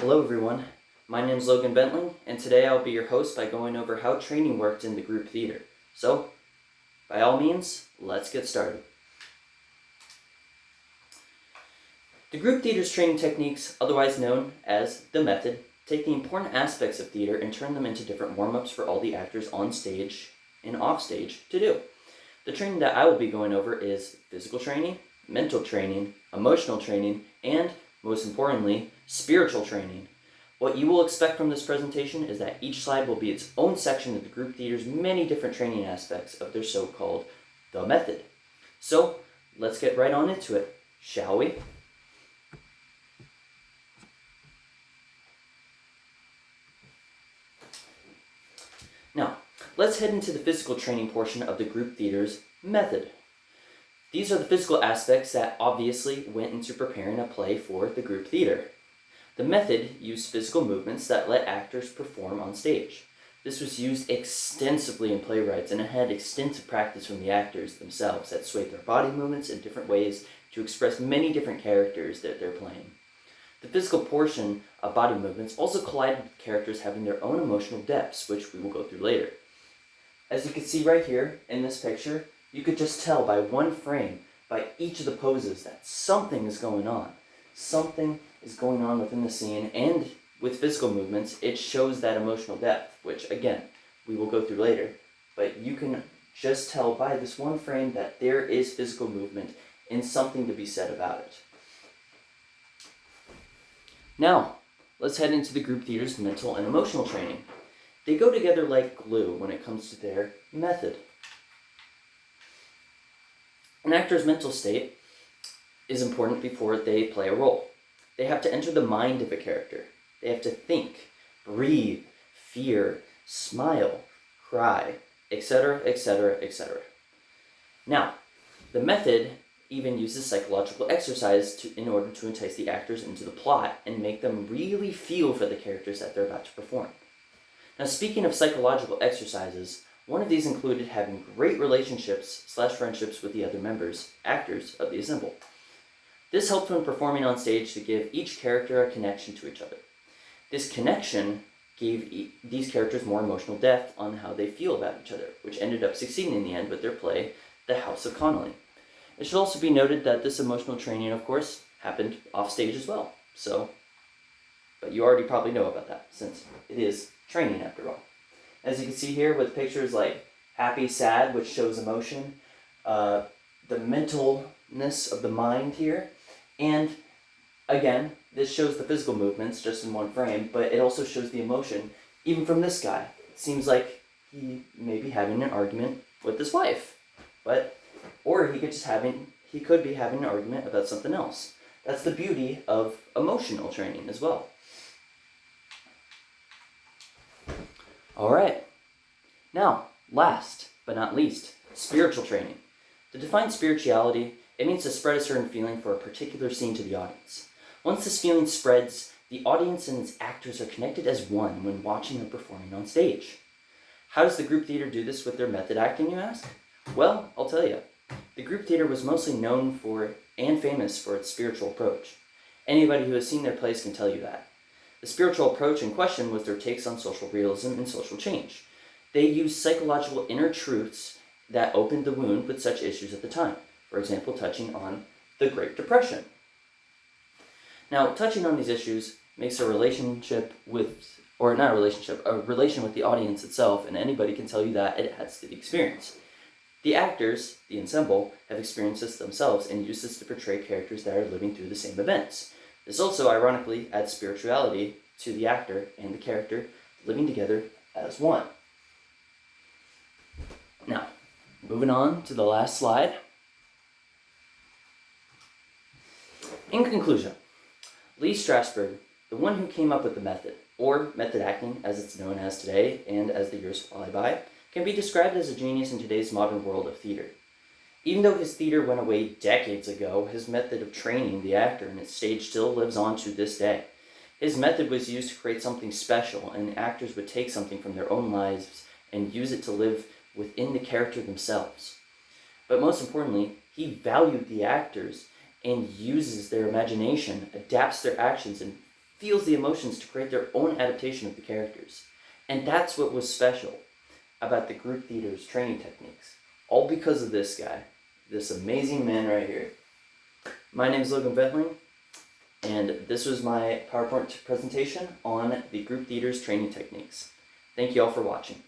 Hello everyone, my name is Logan Bentling, and today I'll be your host by going over how training worked in the group theater. So, by all means, let's get started. The group theater's training techniques, otherwise known as the method, take the important aspects of theater and turn them into different warm-ups for all the actors on stage and off stage to do. The training that I will be going over is physical training, mental training, emotional training, and, most importantly, spiritual training. What you will expect from this presentation is that each slide will be its own section of the group theater's many different training aspects of their so-called the method. So, let's get right on into it, shall we? Now, let's head into the physical training portion of the group theater's method. These are the physical aspects that obviously went into preparing a play for the group theater. The method used physical movements that let actors perform on stage. This was used extensively in playwrights, and it had extensive practice from the actors themselves that swayed their body movements in different ways to express many different characters that they're playing. The physical portion of body movements also collided with characters having their own emotional depths, which we will go through later. As you can see right here in this picture, you could just tell by one frame, by each of the poses, that something is going on. Something is going on within the scene, and with physical movements, it shows that emotional depth, which, again, we will go through later. But you can just tell by this one frame that there is physical movement and something to be said about it. Now, let's head into the group theater's mental and emotional training. They go together like glue when it comes to their method. An actor's mental state is important before they play a role. They have to enter the mind of a character. They have to think, breathe, fear, smile, cry, etc., etc., etc. Now, the method even uses psychological exercise in order to entice the actors into the plot and make them really feel for the characters that they're about to perform. Now, speaking of psychological exercises, one of these included having great relationships/friendships with the other actors of the ensemble. This helped when performing on stage to give each character a connection to each other. This connection gave these characters more emotional depth on how they feel about each other, which ended up succeeding in the end with their play, The House of Connolly. It should also be noted that this emotional training, of course, happened off stage as well. But you already probably know about that, since it is training after all. As you can see here with pictures like happy, sad, which shows emotion, the mentalness of the mind here, and again, this shows the physical movements just in one frame, but it also shows the emotion, even from this guy. It seems like he may be having an argument with his wife, or he could be having an argument about something else. That's the beauty of emotional training as well. Alright, now, last but not least, spiritual training. To define spirituality, it means to spread a certain feeling for a particular scene to the audience. Once this feeling spreads, the audience and its actors are connected as one when watching or performing on stage. How does the group theater do this with their method acting, you ask? Well, I'll tell you. The group theater was mostly known for and famous for its spiritual approach. Anybody who has seen their plays can tell you that. The spiritual approach in question was their takes on social realism and social change. They used psychological inner truths that opened the wound with such issues at the time. For example, touching on the Great Depression. Now, touching on these issues makes a relation with the audience itself, and anybody can tell you that it adds to the experience. The actors, the ensemble, have experienced this themselves and use this to portray characters that are living through the same events. This also, ironically, adds spirituality to the actor and the character living together as one. Now, moving on to the last slide. In conclusion, Lee Strasberg, the one who came up with the method, or method acting as it's known as today and as the years fly by, can be described as a genius in today's modern world of theater. Even though his theater went away decades ago, his method of training the actor and its stage still lives on to this day. His method was used to create something special, and actors would take something from their own lives and use it to live within the character themselves. But most importantly, he valued the actors and uses their imagination, adapts their actions, and feels the emotions to create their own adaptation of the characters. And that's what was special about the group theater's training techniques. All because of this guy, this amazing man right here. My name is Logan Ventling, and this was my PowerPoint presentation on the group theater's training techniques. Thank you all for watching.